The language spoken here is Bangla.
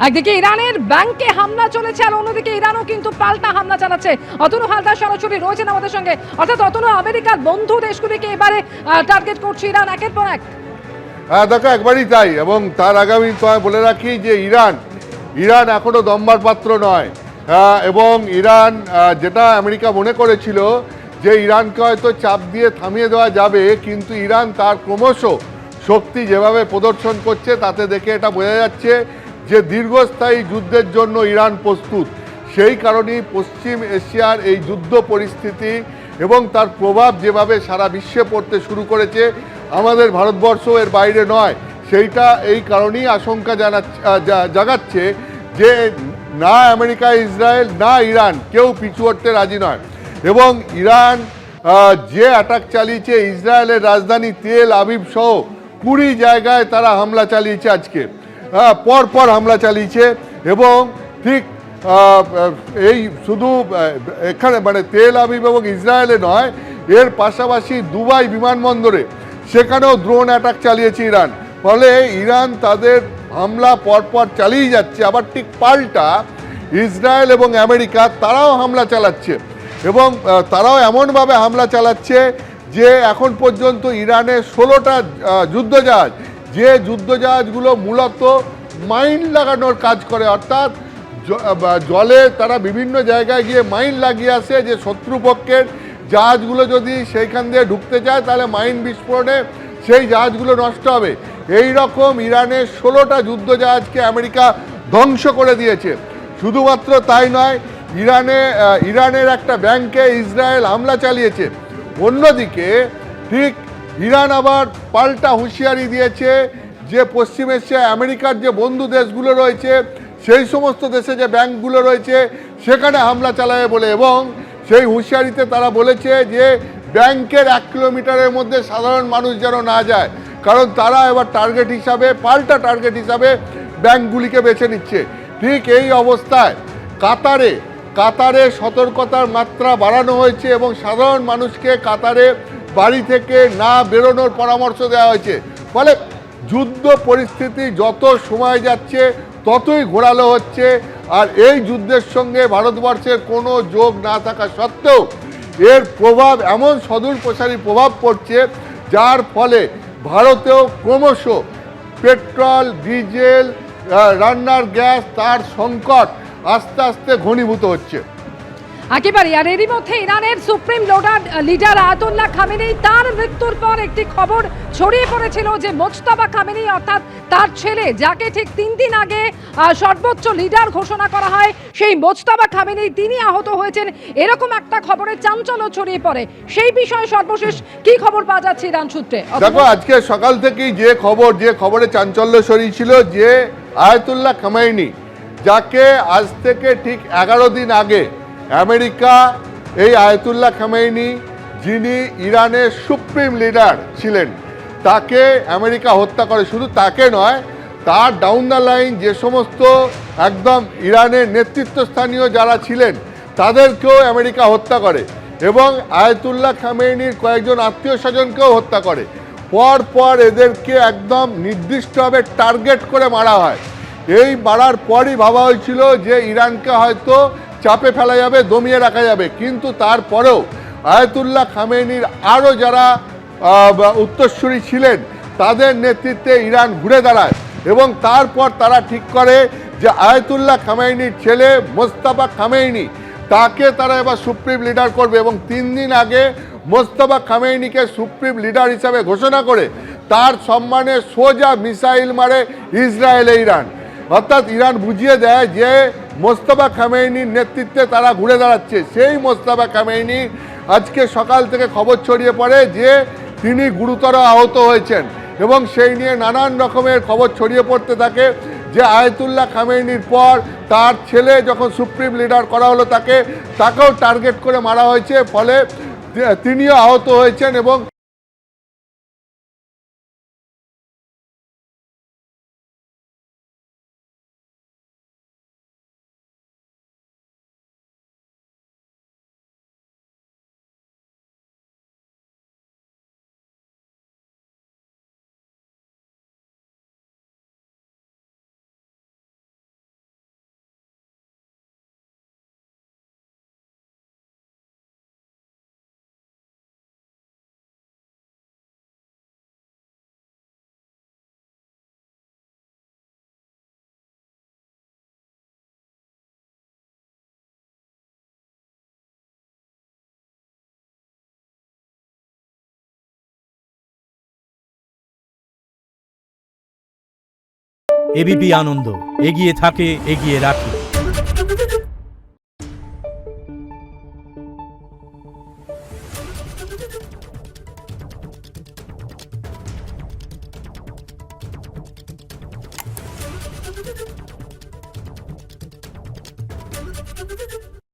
একদিকে ইরানের ব্যাংকে হামলা চলেছে আর অন্যদিকে ইরানও কিন্তু পাল্টা হামলা চালাচ্ছে। অতনু হালদার সরাসরি রয়েছেন আমাদের সঙ্গে। অর্থাৎ অতনু, আমেরিকার বন্ধু দেশগুলিকে এবারে টার্গেট করছে ইরান একের পর এক। হ্যাঁ দেখো, একবারই তাই। এবং তার আগামী বলে রাখি যে ইরান এখনো দম্বার পাত্র নয়। এবং ইরান যেটা আমেরিকা মনে করেছিল যে ইরানকে হয়তো চাপ দিয়ে থামিয়ে দেওয়া যাবে, কিন্তু ইরান তার ক্রমশ শক্তি যেভাবে প্রদর্শন করছে তাতে দেখে এটা বোঝা যাচ্ছে যে দীর্ঘস্থায়ী যুদ্ধের জন্য ইরান প্রস্তুত। সেই কারণেই পশ্চিম এশিয়ার এই যুদ্ধ পরিস্থিতি এবং তার প্রভাব যেভাবে সারা বিশ্বে পড়তে শুরু করেছে, আমাদের ভারতবর্ষ এর বাইরে নয়, সেইটা এই কারণেই আশঙ্কা জাগাচ্ছে যে না আমেরিকা, ইসরায়েল, না ইরান কেউ পিছু হটতে রাজি নয়। এবং ইরান যে অ্যাটাক চালিয়েছে ইসরায়েলের রাজধানী তেল আবিব সহ 20 জায়গায় তারা হামলা চালিয়েছে, আজকে পর হামলা চালিয়েছে। এবং ঠিক এই শুধু এখানে মানে তেল আবিব এবং ইসরায়েলে নয়, এর পাশাপাশি দুবাই বিমানবন্দরে সেখানেও ড্রোন অ্যাটাক চালিয়েছে ইরান। ফলে ইরান তাদের হামলা পরপর চালিয়ে যাচ্ছে। আবার ঠিক পাল্টা ইসরায়েল এবং আমেরিকা তারাও হামলা চালাচ্ছে, এবং তারাও এমনভাবে হামলা চালাচ্ছে যে এখন পর্যন্ত ইরানের 16টা যুদ্ধজাহাজ, যে যুদ্ধজাহাজগুলো মূলত মাইন লাগানোর কাজ করে, অর্থাৎ জলে তারা বিভিন্ন জায়গায় গিয়ে মাইন লাগিয়ে আসে যে শত্রুপক্ষের জাহাজগুলো যদি সেইখান দিয়ে ঢুকতে চায় তাহলে মাইন বিস্ফোরণে সেই জাহাজগুলো নষ্ট হবে। এই রকম ইরানের 16টা যুদ্ধজাহাজকে আমেরিকা ধ্বংস করে দিয়েছে। শুধুমাত্র তাই নয়, ইরানের একটা ব্যাংকে ইসরায়েল হামলা চালিয়েছে। অন্যদিকে ঠিক ইরান আবার পাল্টা হুঁশিয়ারি দিয়েছে যে পশ্চিম এশিয়ায় আমেরিকার যে বন্ধু দেশগুলো রয়েছে সেই সমস্ত দেশে যে ব্যাংকগুলো রয়েছে সেখানে হামলা চালাবে বলে। এবং সেই হুঁশিয়ারিতে তারা বলেছে যে ব্যাংকের 1 কিলোমিটারের মধ্যে সাধারণ মানুষ যেন না যায়, কারণ তারা এবার পাল্টা টার্গেট হিসাবে ব্যাংকগুলিকে বেছে নিচ্ছে। ঠিক এই অবস্থায় কাতারে সতর্কতার মাত্রা বাড়ানো হয়েছে এবং সাধারণ মানুষকে কাতারে বাড়ি থেকে না বেরোনোর পরামর্শ দেওয়া হয়েছে। ফলে যুদ্ধ পরিস্থিতি যত সময় যাচ্ছে ততই ঘোরালো হচ্ছে। আর এই যুদ্ধের সঙ্গে ভারতবর্ষের কোনো যোগ না থাকা সত্ত্বেও এর প্রভাব এমন সদূর প্রসারী প্রভাব পড়ছে, যার ফলে ভারতেও ক্রমশ পেট্রোল, ডিজেল, রান্নার গ্যাস তার সংকট আস্তে আস্তে ঘনীভূত হচ্ছে। একেবারে। আর এরই মধ্যে ইরানের সুপ্রিম লিডার আয়াতুল্লাহ খামেনি, তার মৃত্যুর পর একটি খবর ছড়িয়ে পড়েছিল যে মোজতাবা খামেনি অর্থাৎ তার ছেলে, যাকে ঠিক 3 দিন আগে সর্বোচ্চ লিডার ঘোষণা করা হয়, সেই মোজতাবা খামেনি তিনি আহত হয়েছেন। এরকম একটা খবরের চাঞ্চল্য ছড়িয়ে পড়ে। সেই বিষয়ে সর্বশেষ কি খবর পাওয়া যাচ্ছে ইরান সূত্রে? দেখো, আজকে সকাল থেকেই যে খবরে চাঞ্চল্য ছড়িয়েছিল যে আয়াতুল্লাহ খামেনি, যাকে আজ থেকে ঠিক 11 দিন আগে আমেরিকা এই আয়াতুল্লাহ খামেনি, যিনি ইরানের সুপ্রিম লিডার ছিলেন, তাকে আমেরিকা হত্যা করে। শুধু তাকে নয়, তার ডাউন দ্য লাইন যে সমস্ত একদম ইরানের নেতৃত্বস্থানীয় যারা ছিলেন তাদেরকেও আমেরিকা হত্যা করে, এবং আয়াতুল্লাহ খামেনির কয়েকজন আত্মীয় স্বজনকেও হত্যা করে। পর এদেরকে একদম নির্দিষ্টভাবে টার্গেট করে মারা হয়। এই মারার পরই ভাবা হয়েছিল যে ইরানকে হয়তো চাপে ফেলা যাবে, দমিয়ে রাখা যাবে, কিন্তু তারপরেও আয়াতুল্লাহ খামেনির আরও যারা উত্তরসূরি ছিলেন তাদের নেতৃত্বে ইরান ঘুরে দাঁড়ায়। এবং তারপর তারা ঠিক করে যে আয়াতুল্লাহ খামেনির ছেলে মোজতাবা খামেনি, তাকে তারা এবার সুপ্রিম লিডার করবে। এবং 3 দিন আগে মোজতাবা খামেনিকে সুপ্রিম লিডার হিসাবে ঘোষণা করে তার সম্মানে সোজা মিসাইল মারে ইরান। অর্থাৎ ইরান বুঝিয়ে দেয় যে মোজতাবা খামেনির নেতৃত্বে তারা ঘুরে দাঁড়াচ্ছে। সেই মোজতাবা খামেনি আজকে সকাল থেকে খবর ছড়িয়ে পড়ে যে তিনি গুরুতর আহত হয়েছেন, এবং সেই নিয়ে নানান রকমের খবর ছড়িয়ে পড়তে থাকে যে আয়াতুল্লাহ খামেনির পর তার ছেলে যখন সুপ্রিম লিডার করা হলো তাকেও টার্গেট করে মারা হয়েছে, ফলে তিনিও আহত হয়েছেন। এবং এবিপি আনন্দ, এগিয়ে থাকে, এগিয়ে রাখে।